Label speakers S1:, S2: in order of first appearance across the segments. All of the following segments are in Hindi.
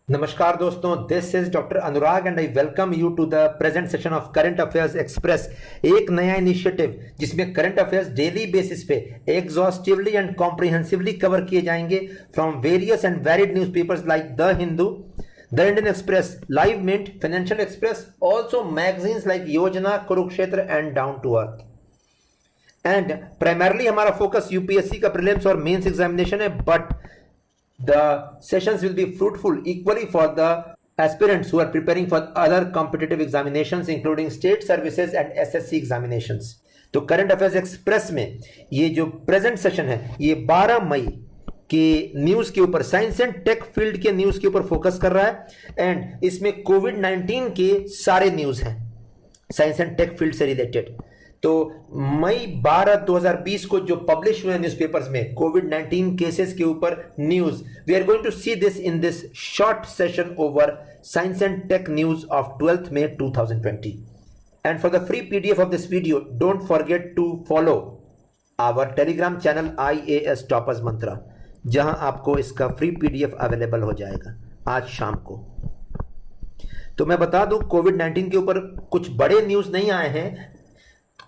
S1: नमस्कार दोस्तों, this is doctor Anurag and I welcome you to the present session of current affairs express. एक नया इनिशिएटिव जिसमें करंट अफेयर्स डेली बेसिस पे एग्जॉस्टिवली एंड कॉम्प्रिहेंसिवली कवर किए जाएंगे from various and varied newspapers like the Hindu, the Indian Express, Live Mint, Financial Express, also magazines like Yojana, Kurukshetra and Down to Earth. And primarily हमारा फोकस यूपीएससी का प्रीलिम्स और मेंस एग्जामिनेशन है, but the sessions will be fruitful equally for the aspirants who are preparing for other competitive examinations including state services and SSC examinations। तो करंट अफेयर्स एक्सप्रेस में ये जो प्रेजेंट सेशन है ये 12 मई के न्यूज के ऊपर, साइंस एंड टेक फील्ड के न्यूज के ऊपर फोकस कर रहा है। एंड इसमें कोविड-19 के सारे न्यूज हैं साइंस एंड टेक फील्ड से रिलेटेड। तो मई 12 2020 को जो पब्लिश हुए न्यूज़पेपर्स में कोविड-19 केसेस के ऊपर news, we are going to see this in this short session over science and tech news of 12th May 2020। And for the free PDF of this video don't forget to follow our Telegram channel IAS toppers Mantra, जहां आपको इसका फ्री पीडीएफ अवेलेबल हो जाएगा आज शाम को। तो मैं बता दूं, कोविड-19 के ऊपर कुछ बड़े न्यूज नहीं आए हैं।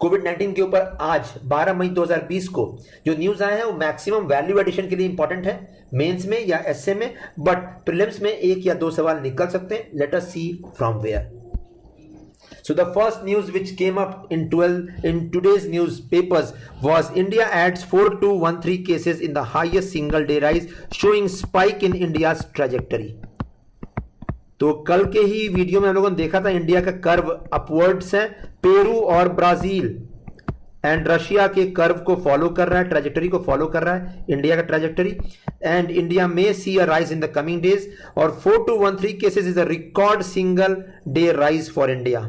S1: कोविड-19 के ऊपर आज 12 मई 2020 को जो न्यूज आए हैं वो मैक्सिमम वैल्यू एडिशन के लिए इंपॉर्टेंट है, मेंस में या एसए में, बट प्रीलिम्स में एक या दो सवाल निकल सकते हैं। Let us see from where. So the first news which came up in today's newspapers was India adds 4213 cases in the highest single day rise, showing spike in India's trajectory। तो कल के ही वीडियो में हम लोगों ने देखा था इंडिया का कर्व अपवर्ड्स है, पेरू और ब्राजील एंड रशिया के कर्व को फॉलो कर रहा है, ट्रैजेक्टरी को फॉलो कर रहा है इंडिया का ट्रैजेक्टरी। एंड इंडिया में see a rise in the coming days, और 4213 cases is a record single day rise for India.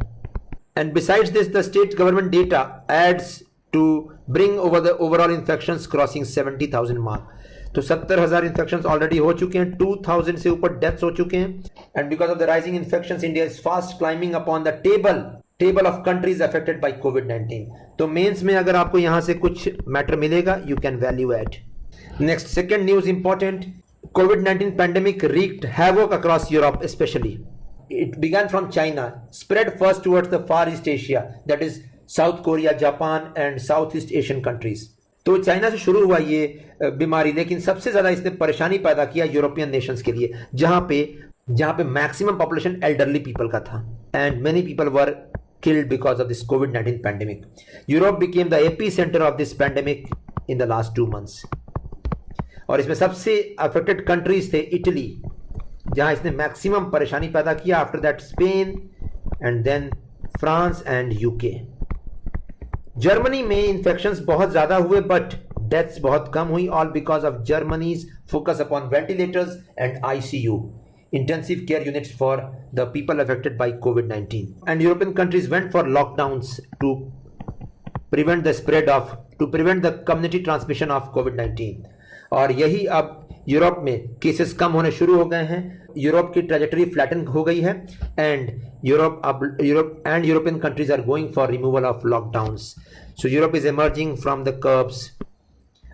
S1: And besides this the state government data adds to bring over the overall infections crossing 70,000 mark. तो 70,000 इन्फेक्शंस ऑलरेडी हो चुके हैं, 2000 से ऊपर डेथ्स हो चुके हैं। And because of the rising infections India is fast climbing upon the table of countries affected by कोविड-19। तो मेंस में अगर आपको यहां से कुछ मैटर मिलेगा, you can value add. Next, second news important, कोविड-19 pandemic wreaked havoc across Europe especially. It began from China, spread first towards the Far East Asia, that is South Korea, Japan and Southeast Asian countries। तो चाइना से शुरू हुआ ये बीमारी, लेकिन सबसे ज्यादा इसने परेशानी पैदा किया यूरोपियन नेशंस के लिए, जहां पे मैक्सिमम पॉपुलेशन एल्डरली पीपल का था and many people were killed because of this COVID-19 pandemic. Europe became the epicenter of this pandemic in the last 2 months. और इसमें सबसे अफेक्टेड कंट्रीज थे इटली, जहां इसने मैक्सिमम परेशानी पैदा किया, after that Spain and then France and UK. Germany में इन्फेक्शंस बहुत ज्यादा हुए बट डेथ्स बहुत कम हुई, all because of Germany's focus upon ventilators and ICU, intensive care units for the people affected by COVID-19. And European countries went for lockdowns to prevent the community transmission of COVID-19. और यही अब यूरोप में केसेस कम होने शुरू हो गए हैं, यूरोप की ट्रैजेक्टरी फ्लैटन हो गई है and European countries are going for removal of lockdowns. So Europe is emerging from the curves.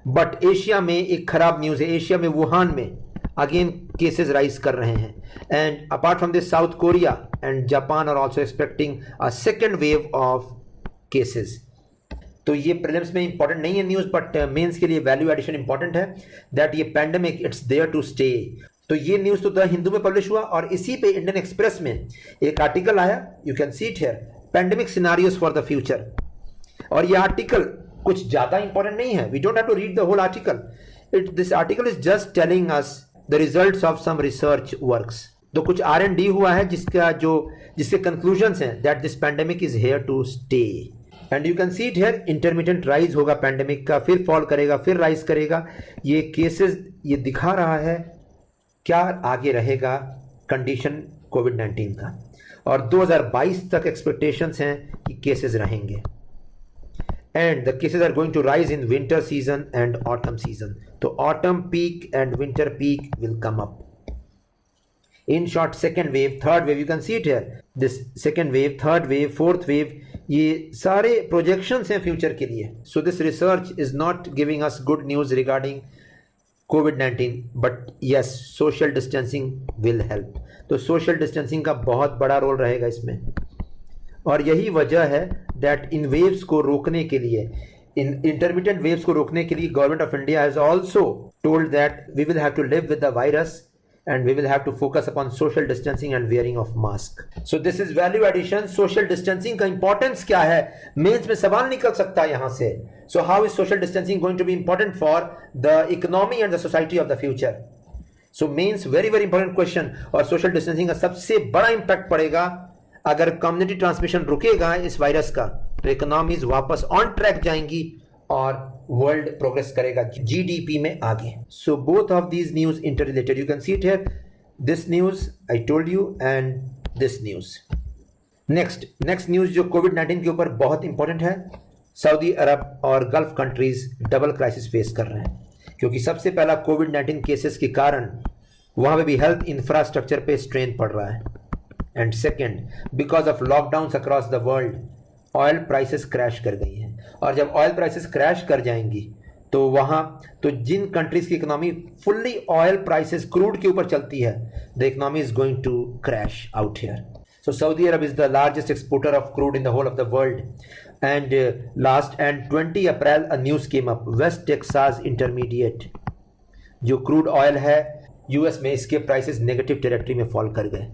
S1: But Asia में एक खराब न्यूज है, एशिया में वुहान में अगेन केसेस राइज कर रहे हैं। And apart from this South Korea and Japan are also expecting a second wave of cases. तो ये प्रीलिम्स में इंपॉर्टेंट नहीं है न्यूज, बट मेंस के लिए वैल्यू एडिशन इंपॉर्टेंट है दैट ये pandemic it's there to stay. तो ये न्यूज तो द हिंदू में पब्लिश हुआ, और इसी पे इंडियन एक्सप्रेस में एक आर्टिकल आया, you can see it here, pandemic scenarios for the future. और ये आर्टिकल कुछ ज्यादा इंपॉर्टेंट नहीं है, we don't have to read the whole article, this article is just telling us the results of some research works। तो कुछ R&D हुआ है जिसके conclusions हैं that this pandemic is here to stay। and you can see it here, intermittent rise होगा pandemic का, फिर fall करेगा, फिर rise करेगा। ये cases ये दिखा रहा है क्या आगे रहेगा कंडीशन कोविड-19 का, और 2022 तक एक्सपेक्टेशंस हैं कि केसेस रहेंगे। And the cases are going to rise in winter season and autumn season. So autumn peak and winter peak will come up. In short, second wave, third wave, you can see it here. This second wave, third wave, fourth wave, ये सारे projections हैं future के लिए. So this research is not giving us good news regarding COVID-19, but yes social distancing will help. तो सोशल डिस्टेंसिंग का बहुत बड़ा रोल रहेगा इसमें, और यही वजह है दैट इन वेव्स को रोकने के लिए, इन इंटरमीडिएट वेव्स को रोकने के लिए government of India has also told that we will have to live with the virus and we will have to focus upon social distancing and wearing of mask. So this is value addition. Social distancing का importance क्या है, मेंस में सवाल निकल सकता है यहाँ से. So how is social distancing going to be important for the economy and the society of the future? So means very very important question. और social distancing का सबसे बड़ा impact पड़ेगा अगर कम्युनिटी ट्रांसमिशन रुकेगा इस वायरस का, तो इकोनॉमीज वापस ऑन ट्रैक जाएंगी और वर्ल्ड प्रोग्रेस करेगा जीडीपी में आगे. So both of these news inter related. You can see it here, this news I told you and this news. Next news जो कोविड-19 के ऊपर बहुत इंपॉर्टेंट है. सऊदी अरब और gulf countries double crisis face कर रहे हैं, क्योंकि सबसे पहला कोविड-19 केसेस के कारण वहां पे भी हेल्थ इंफ्रास्ट्रक्चर पे स्ट्रेन पड़ रहा है, and second because of lockdown across the world oil prices crash कर गई हैं. और जब ऑयल प्राइसेस क्रैश कर जाएंगी तो वहाँ, तो जिन कंट्रीज की economy fully oil prices crude के ऊपर चलती है, the economy is going to crash out here. So Saudi Arab is the largest exporter of crude in the whole of the world, and 20 April a news came up, West Texas Intermediate जो क्रूड ऑयल है यूएस में, इसके प्राइसेस नेगेटिव टेरिटरी में फॉल कर गए.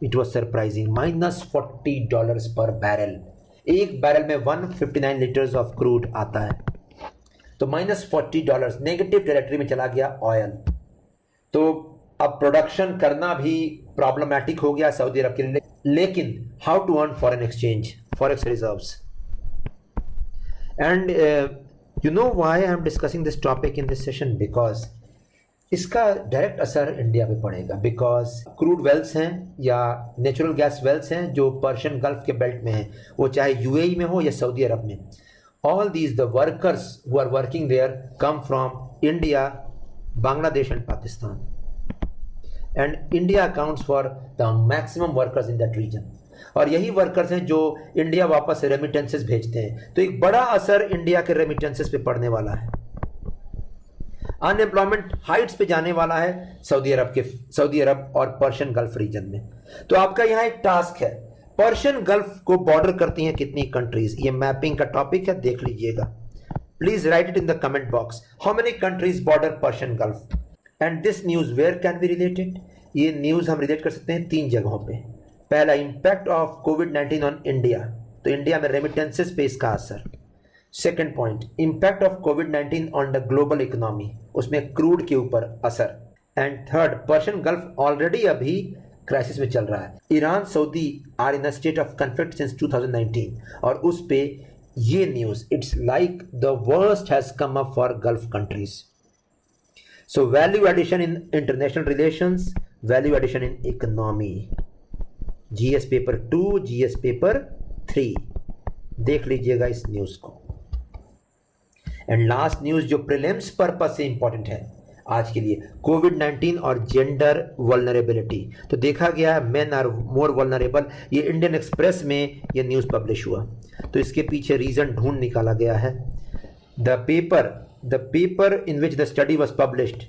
S1: इट वॉज सरप्राइजिंग, -$40 पर बैरल. एक बैरल में 159 लीटर्स ऑफ क्रूड आता है, तो -$40 नेगेटिव टेरिटरी में चला गया ऑयल. तो अब प्रोडक्शन करना भी प्रॉब्लमैटिक हो गया सऊदी अरब के लिए. लेकिन how to earn foreign exchange, forex reserves, and you know why I am discussing this topic in this session, because इसका डायरेक्ट असर इंडिया पे पड़ेगा. बिकॉज क्रूड वेल्स हैं या नेचुरल गैस वेल्स हैं जो पर्शियन गल्फ के बेल्ट में हैं, वो चाहे यूएई में हो या सऊदी अरब में. All these the workers who are working there come from India, Bangladesh and Pakistan, and India accounts for the maximum workers in that region. और यही वर्कर्स हैं जो इंडिया वापस रेमिटेंसेस भेजते हैं. तो एक बड़ा असर इंडिया के रेमिटेंसेस पे पड़ने वाला है. अनएम्प्लॉयमेंट हाइट्स पे जाने वाला है सऊदी अरब और पर्शियन गल्फ रीजन में. तो आपका यहाँ एक टास्क है, पर्शियन गल्फ को बॉर्डर करती हैं कितनी कंट्रीज, ये मैपिंग का टॉपिक है, देख लीजिएगा. Please write it in the comment box, how many countries border Persian Gulf. And this news where can be related, ये न्यूज हम रिलेट कर सकते हैं 3 जगहों पे. पहला, इंपैक्ट ऑफ कोविड-19 ऑन इंडिया, तो इंडिया में रेमिटेंसेस पे इसका असर. सेकेंड पॉइंट, इंपैक्ट ऑफ कोविड-19 ऑन द ग्लोबल इकोनॉमी, उसमें क्रूड के ऊपर असर. And third, Persian Gulf already अभी क्राइसिस में चल रहा है. Iran Saudi are in a state of conflict since 2019, और उस पे ये news, it's like the worst has come up for Gulf countries. So value addition in international relations, value addition in economy, GS paper 2, GS paper 3, देख लीजिएगा इस न्यूज को. एंड लास्ट न्यूज जो प्रीलिम्स पर्पस से इंपॉर्टेंट है आज के लिए, कोविड-19 और जेंडर वल्नरेबिलिटी. तो देखा गया मेन आर मोर वल्नरेबल, ये इंडियन एक्सप्रेस में ये न्यूज़ पब्लिश हुआ. तो इसके पीछे रीजन ढूंढ निकाला गया है. The paper in which the study was published,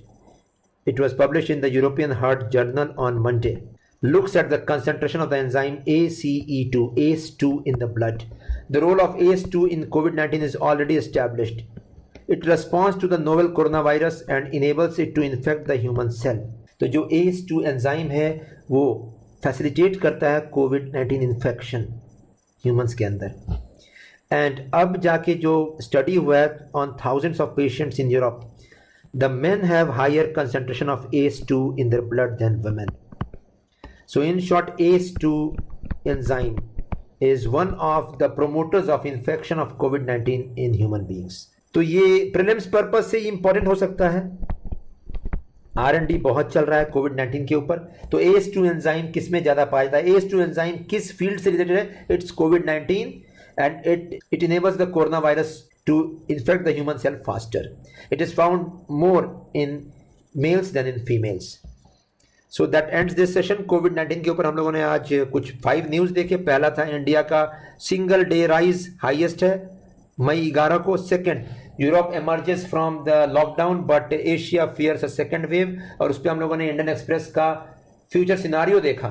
S1: it was published in the European heart journal on Monday, looks at the concentration of the enzyme ACE2 in the blood. The role of ACE2 in COVID-19 is already established. It responds to the novel coronavirus and enables it to infect the human cell. तो जो ACE2 एंजाइम है वो फैसिलिटेट करता है कोविड-19 इन्फेक्शन ह्यूमंस के अंदर. एंड अब जाके जो स्टडी हुआ है on thousands of patients in Europe, the men have higher concentration of ACE2 in their blood than women. So in short, ACE2 enzyme is one of the promoters of infection of COVID-19 in human beings. तो ये प्रीलिम्स पर्पस से इंपॉर्टेंट हो सकता है. R&D बहुत चल रहा है कोविड-19 के ऊपर. तो ACE2 एंजाइम किस में ज़्यादा पाया जाता है, ACE2 एंजाइम किस फील्ड से रिलेटेड है, it's covid and it enables the coronavirus to infect the human cell faster. It is found more in males than in females. So that ends this session. कोविड-19 के ऊपर हम लोगों ने आज कुछ 5 न्यूज़ देखे. पहला था इंडिया का सिंगल डे राइज हाईएस्ट है मई 11 को। Second, Europe emerges from the lockdown but Asia fears a second wave, और उस पर हम लोगों ने इंडियन एक्सप्रेस का फ्यूचर सिनारियो देखा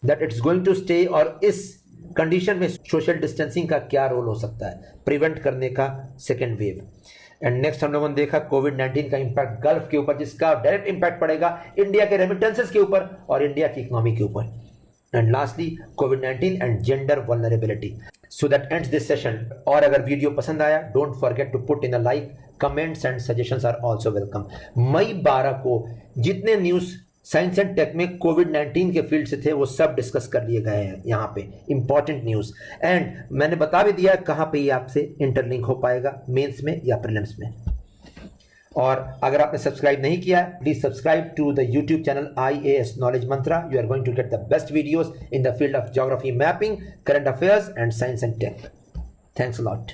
S1: that it's going to stay, और इस कंडीशन में सोशल डिस्टेंसिंग का क्या रोल हो सकता है प्रिवेंट करने का सेकेंड वेव। एंड नेक्स्ट हम लोगों ने देखा कोविड-19 का इंपैक्ट गल्फ के ऊपर, जिसका डायरेक्ट इंपैक्ट पड़ेगा इंडिया के रेमिटेंसेस के ऊपर और इंडिया की इकोनॉमी के ऊपर। एंड लास्टली कोविड-19 and gender vulnerability. So that ends this session. और अगर वीडियो पसंद आया, don't forget to put in a like, comments and suggestions are also welcome. मई 12 को जितने न्यूज़ साइंस एंड टेक में कोविड-19 के फील्ड से थे वो सब डिस्कस कर लिए गए हैं यहाँ पे, इंपॉर्टेंट न्यूज़। एंड मैंने बता भी दिया कहाँ पे ये आपसे इंटरलिंक हो पाएगा, मेंस में या प्रीलिम्स में। और अगर आपने सब्सक्राइब नहीं किया है, please subscribe to the YouTube channel IAS knowledge Mantra. You are going to get the best videos in the field of geography, mapping, current affairs and science and tech. Thanks a lot.